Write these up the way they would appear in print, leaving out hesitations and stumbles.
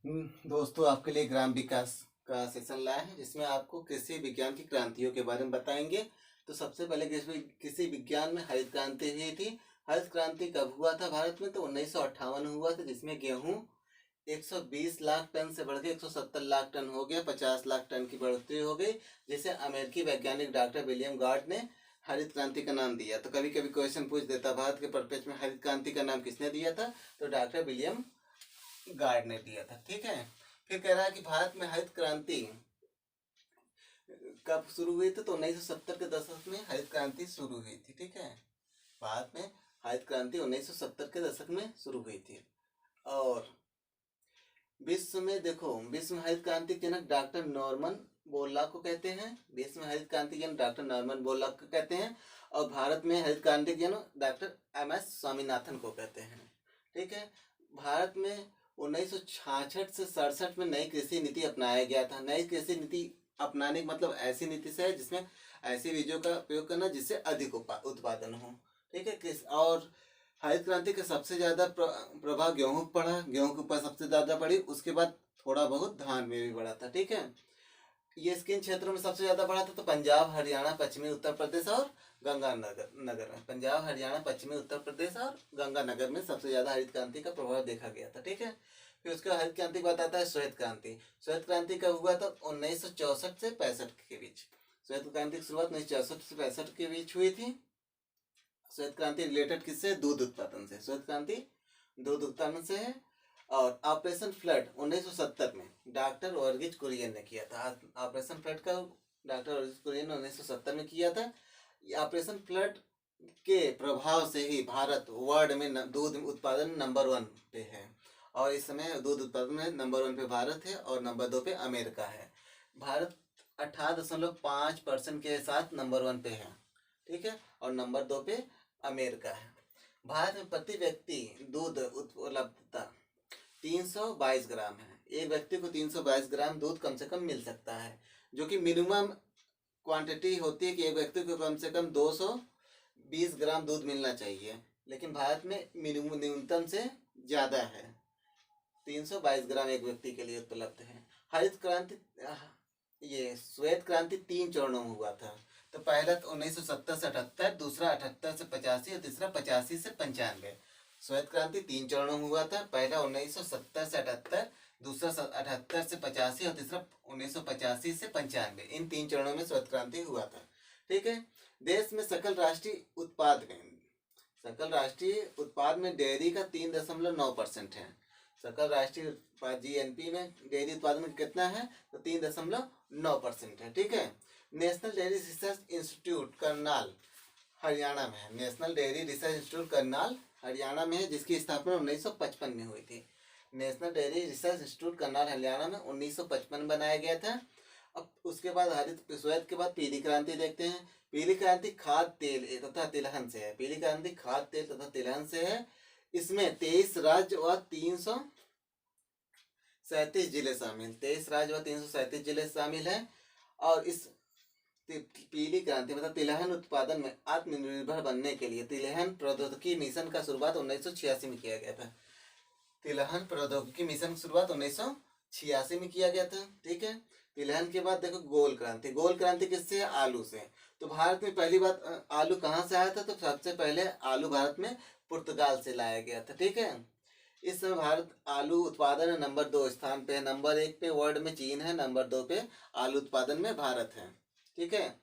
दोस्तों आपके लिए ग्राम विकास का सेशन लाया है जिसमें आपको कृषि विज्ञान की क्रांतियों के बारे में बताएंगे। तो सबसे पहले कृषि विज्ञान में हरित क्रांति हुई थी। हरित क्रांति कब हुआ था भारत में? तो 1958 हुआ था, जिसमें गेहूं 120 लाख टन से बढ़ के 170 लाख टन हो गया, 50 लाख टन की बढ़ोतरी हो गई, जिसे अमेरिकी वैज्ञानिक डॉक्टर विलियम गार्ड ने हरित क्रांति का नाम दिया। तो कभी कभी क्वेश्चन पूछ देता, भारत के परिप्रेक्ष्य में हरित क्रांति का नाम किसने दिया था? तो डॉक्टर विलियम गार्ड ने दिया था। ठीक है। फिर कह रहा है कि भारत में हरित क्रांति कब शुरू हुई थी? तो 1970 के दशक में हरित क्रांति शुरू हुई थी। ठीक है। भारत में हरित क्रांति 1970 के दशक में शुरू हुई थी। और विश्व में देखो, विश्व में हरित क्रांति के जनक डॉक्टर नॉर्मन बोरलॉग को कहते हैं। विश्व में हरित क्रांति के जनक डॉक्टर नॉर्मन बोरलॉग को कहते हैं। और भारत में हरित क्रांति के जनक डॉक्टर MS स्वामीनाथन को कहते हैं। ठीक है। भारत में 1966 से 67 में नई कृषि नीति अपनाया गया था। नई कृषि नीति अपनाने का मतलब ऐसी नीति से है जिसमें ऐसे बीजों का उपयोग करना जिससे अधिक उत्पादन हो। ठीक है। और हरित क्रांति का सबसे ज्यादा प्रभाव गेहूं पर पड़ा। गेहूं के ऊपर सबसे ज्यादा पड़ी, उसके बाद थोड़ा बहुत धान में भी बढ़ा था। ठीक है। ये किन क्षेत्रों में सबसे ज्यादा बढ़ा था? तो पंजाब, हरियाणा, पश्चिमी उत्तर प्रदेश और गंगानगर में। पंजाब, हरियाणा, पश्चिमी उत्तर प्रदेश और गंगानगर में सबसे ज्यादा हरित क्रांति का प्रभाव देखा गया था। ठीक है। फिर उसके हरित क्रांति की बात आता है श्वेत क्रांति। श्वेत क्रांति कब हुआ था? 1964 से 65 के बीच। श्वेत क्रांति की शुरुआत 1964 से 65 के बीच हुई थी। श्वेत क्रांति रिलेटेड किससे? दूध उत्पादन से। श्वेत क्रांति दूध उत्पादन से है। और ऑपरेशन फ्लड 1970 में डॉक्टर वर्गीज कुरियन ने किया था। ऑपरेशन फ्लड का डॉक्टर वर्गीज कुरियन ने 1970 में किया था। ये ऑपरेशन फ्लड के प्रभाव से ही भारत वर्ल्ड में दूध उत्पादन नंबर 1 पे है। और इस समय दूध उत्पादन में नंबर 1 पे भारत है और नंबर 2 पे अमेरिका है। भारत 18.5% के साथ नंबर 1 पे है। ठीक है। और नंबर 2 पे अमेरिका है। भारत में प्रति व्यक्ति दूध उपलब्धता 322 ग्राम है। एक व्यक्ति को 322 ग्राम दूध कम से कम मिल सकता है, जो कि मिनिमम क्वांटिटी होती है कि एक व्यक्ति को कम से कम 220 ग्राम दूध मिलना चाहिए। लेकिन भारत में मिनिमम न्यूनतम से ज़्यादा है, 322 ग्राम एक व्यक्ति के लिए उपलब्ध है। हरित क्रांति ये श्वेत क्रांति 3 चरणों में हुआ था। तो पहला तो 1970 से 78, दूसरा 78 से 85 और तीसरा 85 से 95। श्वेत क्रांति 3 चरणों में हुआ था। पहला 1970 से 78, दूसरा 78 से 85 और तीसरा 1985 से 95। इन 3 चरणों में श्वेत क्रांति हुआ था। ठीक है। देश में सकल राष्ट्रीय उत्पाद में डेयरी का 3.9% है। सकल राष्ट्रीय उत्पाद GNP में डेयरी उत्पादन कितना है? तो 3.9% है। ठीक है। National dairy research institute Karnal Haryana में है। National dairy research institute Karnal Haryana में है, जिसकी स्थापना 1955 में हुई थी। National dairy research institute Karnal Haryana में 1955 बनाया गया था। अब उसके बाद हरित श्वेत के बाद पीली क्रांति देखते हैं। पीली क्रांति खाद्य तेल तथा तिलहन से है। पीली क्रांति खाद्य तेल तथा तिलहन से है। इसमें 23 राज्य और 337 जिले शामिल। 23 राज्य और 337 जिले शामिल हैं। और इस पीली क्रांति मतलब तिलहन उत्पादन में आत्मनिर्भर बनने के लिए तिलहन प्रौद्योगिकी मिशन का शुरुआत 1986 में किया गया था। तिलहन प्रौद्योगिकी मिशन की शुरुआत 1986 में किया गया था। ठीक है। तिलहन के बाद देखो गोल क्रांति। गोल क्रांति किससे है? आलू से। तो भारत में पहली बात आलू कहाँ से आया था? तो सबसे पहले आलू भारत में पुर्तगाल से लाया गया था। ठीक है। इस समय भारत आलू उत्पादन में नंबर 2 स्थान पे है। नंबर 1 पे वर्ल्ड में चीन है, नंबर 2 पे आलू उत्पादन में भारत है। ठीक है।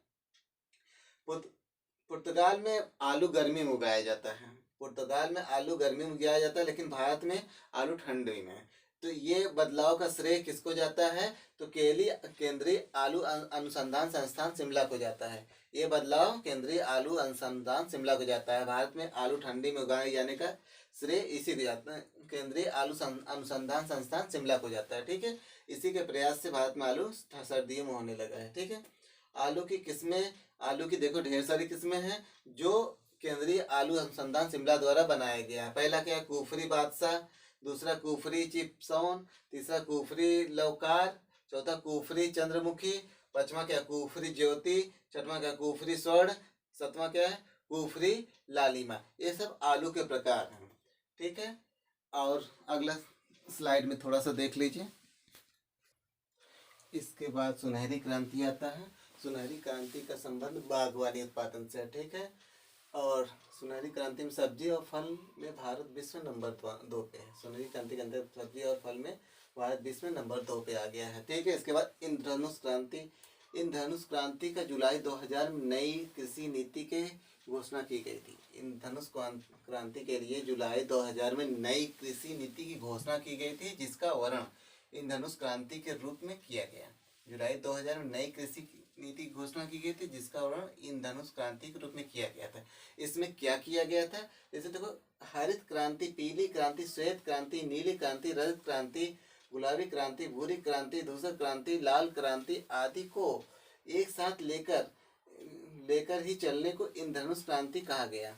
पुर्तगाल में आलू गर्मी में उगाया जाता है। पुर्तगाल में आलू गर्मी में उगाया जाता है, लेकिन भारत में आलू ठंडी में। तो ये बदलाव का श्रेय किसको जाता है? तो केंद्रीय आलू अनुसंधान संस्थान शिमला को जाता है। ये बदलाव केंद्रीय आलू अनुसंधान शिमला को जाता है। भारत में आलू ठंडी में उगाए जाने का श्रेय इसी को जाता है, केंद्रीय आलू अनुसंधान संस्थान शिमला को जाता है। ठीक है। इसी के प्रयास से भारत में आलू सर्दियों में होने लगा है। ठीक है। आलू की किस्में, आलू की देखो ढेर सारी किस्में हैं जो केंद्रीय आलू अनुसंधान शिमला द्वारा बनाया गया है। पहला क्या है? कुफरी बादशाह, दूसरा कुफरी चिपसौन, तीसरा कुफरी लौकार, चौथा कुफरी चंद्रमुखी, पांचवा क्या? कुफरी ज्योति, छठवां क्या? कुफरी स्वर्ण, सातवां क्या है? कुफरी लालिमा। ये सब आलू के प्रकार हैं। ठीक है। और अगला स्लाइड में थोड़ा सा देख लीजिए। इसके बाद सुनहरी क्रांति आता है। सुनहरी क्रांति का संबंध बागवानी उत्पादन से है, ठीक है। और सुनहरी क्रांति में सब्जी और फल में भारत विश्व में नंबर 2 पे है। सुनहरी क्रांति के अंदर सब्जी और फल में भारत विश्व में नंबर 2 पे आ गया है, ठीक है। इसके बाद इंद्रधनुष क्रांति। इंद्रधनुष क्रांति का जुलाई 2000 में नई कृषि नीति के घोषणा की गई थी। इंद्रधनुष क्रांति के लिए जुलाई 2000 में नई कृषि नीति की घोषणा की गई थी, जिसका वर्णन इंद्रधनुष क्रांति के रूप में किया गया। जुलाई 2000 में नई कृषि नीति की घोषणा की गई थी, जिसका वर्णन इंद्रधनुष क्रांति के रूप में किया गया था। इसमें क्या किया गया था, जैसे देखो, हरित क्रांति, पीली क्रांति, श्वेत क्रांति, नीली क्रांति, रजत क्रांति, गुलाबी क्रांति, भूरी क्रांति, धूसर क्रांति, लाल क्रांति आदि को एक साथ लेकर ही चलने को इंद्रधनुष क्रांति कहा गया।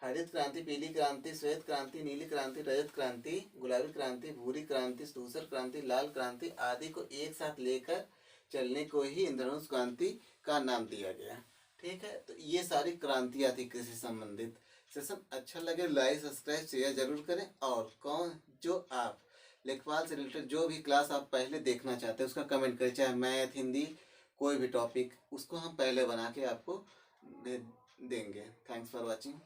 हरित क्रांति, पीली क्रांति, श्वेत क्रांति, नीली क्रांति, रजत क्रांति, गुलाबी क्रांति, भूरी क्रांति, धूसर क्रांति, लाल क्रांति आदि को एक साथ लेकर चलने को ही इंद्रधनुष क्रांति का नाम दिया गया, ठीक है। तो ये सारी क्रांतियाँ थी कृषि संबंधित। सेशन अच्छा लगे लाइक सब्सक्राइब शेयर जरूर करें। और जो आप लेखपाल से रिलेटेड जो भी क्लास आप पहले देखना चाहते हैं उसका कमेंट करें, चाहे मैथ, हिंदी, कोई भी टॉपिक, उसको हम पहले बना के आपको देंगे। Thanks for watching.